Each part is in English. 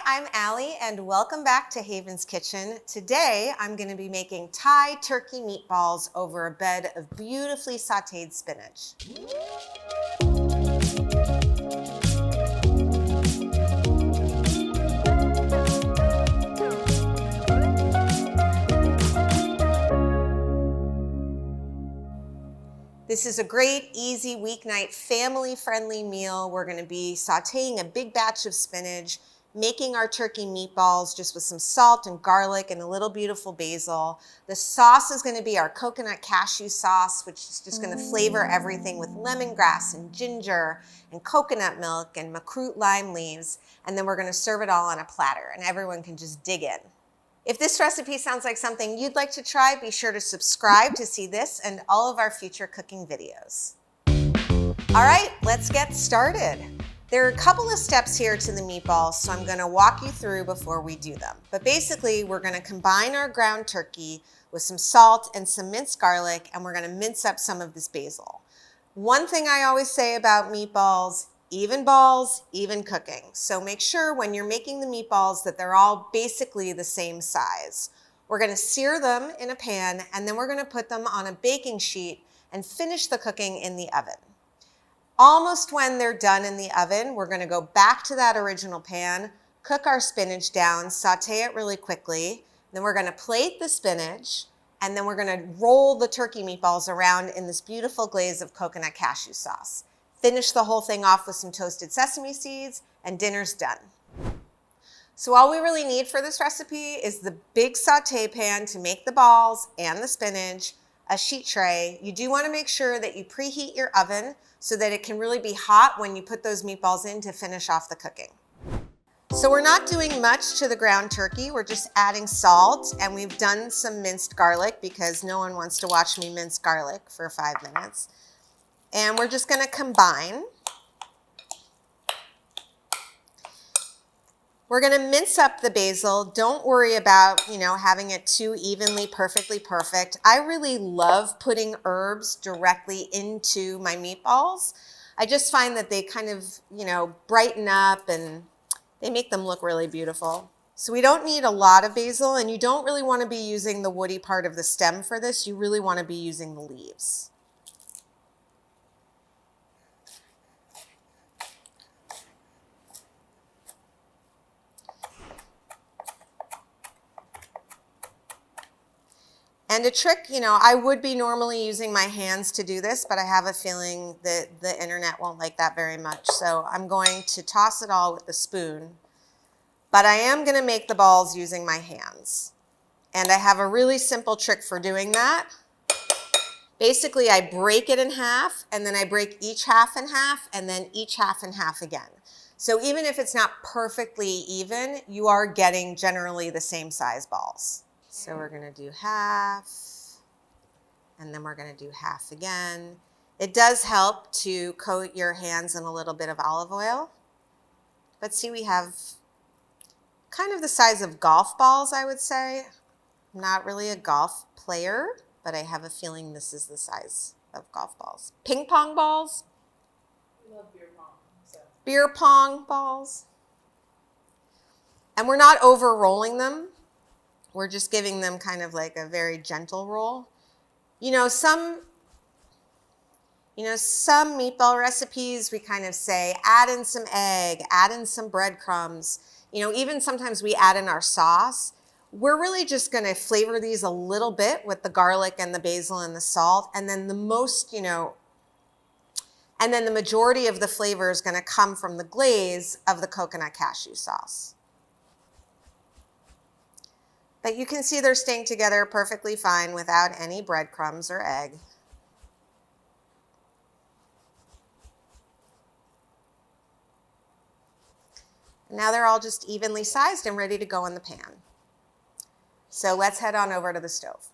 Hi, I'm Allie and welcome back to Haven's Kitchen. Today I'm going to be making Thai turkey meatballs over a bed of beautifully sautéed spinach. This is a great, easy weeknight, family-friendly meal. We're going to be sautéing a big batch of spinach, making our turkey meatballs just with some salt and garlic and a little beautiful basil. The sauce is going to be our coconut cashew sauce, which is just going to flavor everything with lemongrass and ginger and coconut milk and makrut lime leaves. And then we're going to serve it all on a platter and everyone can just dig in. If this recipe sounds like something you'd like to try, be sure to subscribe to see this and all of our future cooking videos. All right, let's get started. There are a couple of steps here to the meatballs, so I'm gonna walk you through before we do them. But basically, we're gonna combine our ground turkey with some salt and some minced garlic, and we're gonna mince up some of this basil. One thing I always say about meatballs, even balls, even cooking. So make sure when you're making the meatballs that they're all basically the same size. We're gonna sear them in a pan and then we're gonna put them on a baking sheet and finish the cooking in the oven. Almost when they're done in the oven, we're gonna go back to that original pan, cook our spinach down, sauté it really quickly. Then we're gonna plate the spinach and then we're gonna roll the turkey meatballs around in this beautiful glaze of coconut cashew sauce. Finish the whole thing off with some toasted sesame seeds and dinner's done. So all we really need for this recipe is the big sauté pan to make the balls and the spinach, a sheet tray. You do want to make sure that you preheat your oven so that it can really be hot when you put those meatballs in to finish off the cooking. So we're not doing much to the ground turkey. We're just adding salt and we've done some minced garlic because no one wants to watch me mince garlic for 5 minutes. And we're just going to combine. We're going to mince up the basil. Don't worry about, having it too evenly, perfectly perfect. I really love putting herbs directly into my meatballs. I just find that they kind of, brighten up and they make them look really beautiful. So we don't need a lot of basil and you don't really want to be using the woody part of the stem for this. You really want to be using the leaves. And a trick, I would be normally using my hands to do this, but I have a feeling that the internet won't like that very much. So I'm going to toss it all with the spoon, but I am going to make the balls using my hands. And I have a really simple trick for doing that. Basically, I break it in half, and then I break each half in half, and then each half in half again. So even if it's not perfectly even, you are getting generally the same size balls. So we're going to do half, and then we're going to do half again. It does help to coat your hands in a little bit of olive oil. But see, we have kind of the size of golf balls, I would say. I'm not really a golf player, but I have a feeling this is the size of golf balls. Ping pong balls? We love beer pong. So. Beer pong balls. And we're not over rolling them. We're just giving them kind of like a very gentle roll. Some meatball recipes, we kind of say, add in some egg, add in some breadcrumbs. Even sometimes we add in our sauce. We're really just going to flavor these a little bit with the garlic and the basil and the salt. And then the majority of the flavor is going to come from the glaze of the coconut cashew sauce. But you can see they're staying together perfectly fine without any breadcrumbs or egg. Now they're all just evenly sized and ready to go in the pan. So let's head on over to the stove.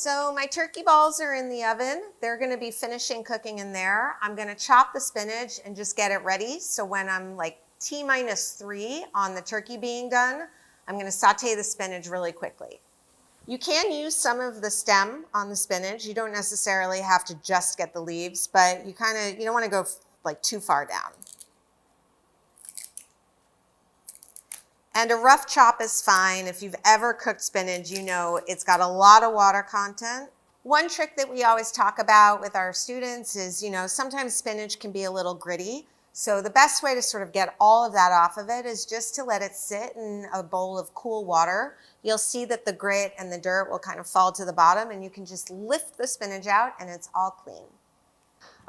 So my turkey balls are in the oven. They're gonna be finishing cooking in there. I'm gonna chop the spinach and just get it ready. So when I'm like T-3 on the turkey being done, I'm gonna saute the spinach really quickly. You can use some of the stem on the spinach. You don't necessarily have to just get the leaves, but you don't wanna go like too far down. And a rough chop is fine. If you've ever cooked spinach, you know it's got a lot of water content. One trick that we always talk about with our students is, sometimes spinach can be a little gritty. So the best way to sort of get all of that off of it is just to let it sit in a bowl of cool water. You'll see that the grit and the dirt will kind of fall to the bottom, and you can just lift the spinach out and it's all clean.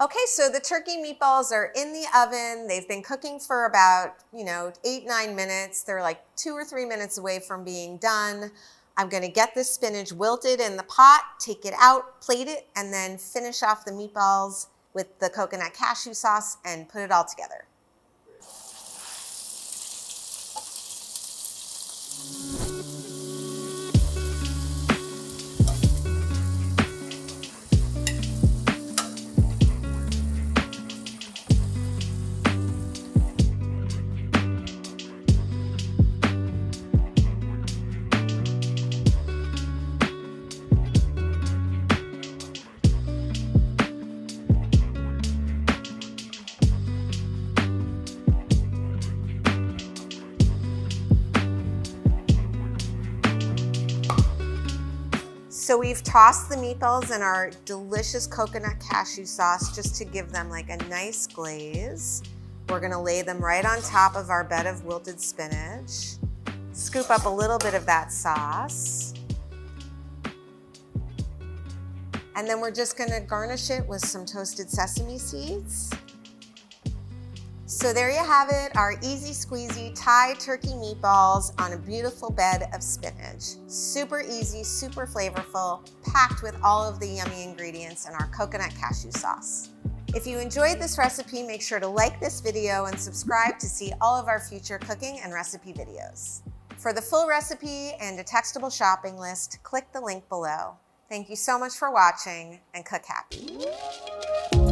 Okay, so the turkey meatballs are in the oven. They've been cooking for about, 8-9 minutes. They're like 2 or 3 minutes away from being done. I'm gonna get this spinach wilted in the pot, take it out, plate it, and then finish off the meatballs with the coconut cashew sauce and put it all together. So we've tossed the meatballs in our delicious coconut cashew sauce just to give them like a nice glaze. We're gonna lay them right on top of our bed of wilted spinach. Scoop up a little bit of that sauce. And then we're just gonna garnish it with some toasted sesame seeds. So there you have it, our easy squeezy Thai turkey meatballs on a beautiful bed of spinach. Super easy, super flavorful, packed with all of the yummy ingredients in our coconut cashew sauce. If you enjoyed this recipe, make sure to like this video and subscribe to see all of our future cooking and recipe videos. For the full recipe and a textable shopping list, click the link below. Thank you so much for watching, and cook happy.